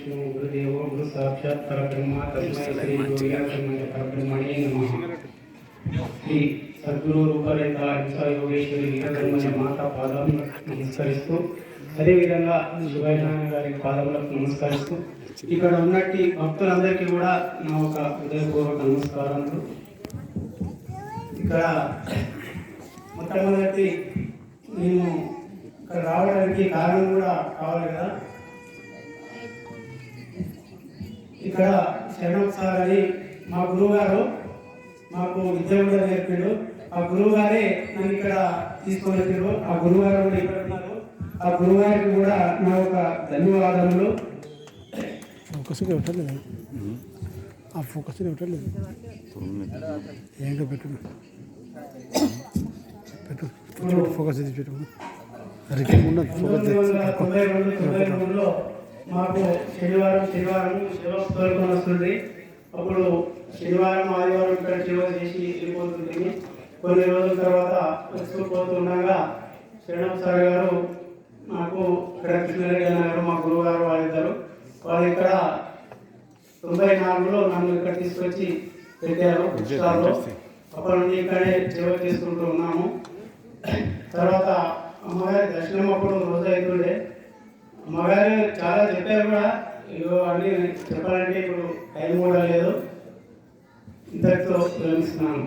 विष्णु गुरुदेवो गुरु साक्षात् परब्रह्म तस्मै श्री गुरुदेव परब्रह्मणे नमः। श्री सद्गुरु रूपरेखा हिंसा योगेश्वरी వీరబ్రహ్మణ్య మాత పాదములకు నమస్కరిస్తూ అదేవిధంగా శివనారాయణ గారి పాదములకు నమస్కరిస్తూ ఇక్కడ ఉన్నట్టి భక్తులందరికీ కూడా నా ఒక హృదయపూర్వక నమస్కారములు. ఇక్కడ మొట్టమొదటి నేను ఇక్కడ రావడానికి కారణం కూడా కావాలి కదా. ఇక్కడ శరణోత్సాహాలు అని మా గురువు గారు మాకు విద్య కూడా నేర్పాడు. ఆ గురువు గారే నన్ను ఇక్కడ తీసుకొని వచ్చారు. ఆ గురువు గారు కూడా ఇక్కడ ఉన్నారు. ఆ గురువు గారికి కూడా నా ఒక ధన్యవాదములు. ఫోకస్గా పెట్టలేదు, ఆ ఫోకస్గా పెట్టలేదు. ఏంటో పెట్టు పెట్టు ఫోకస్ పెట్టు. మాకు శనివారం శివస్తోకం వస్తుంది. అప్పుడు శనివారం ఆదివారం ఇక్కడ శివ చేసి వెళ్ళిపోతుంది. కొన్ని రోజుల తర్వాత పోతుండగా శరణం సార్ గారు నాకు ఇక్కడ కృష్ణారెడ్డి గారు మా గురువు గారు వాళ్ళిద్దరు వాళ్ళు ఇక్కడ 94లో నన్ను ఇక్కడ తీసుకొచ్చి పెట్టారు. అప్పటి నుండి ఇక్కడే సేవ చేసుకుంటూ ఉన్నాము. తర్వాత అమ్మగారి దర్శనం అప్పుడు రోజు అవుతుండే. అమ్మగారు చాలా చెప్పారు కూడా, ఇగో అన్నీ చెప్పాలంటే ఇప్పుడు టైం కూడా లేదు. ఇంతటితో విరమిస్తున్నాను.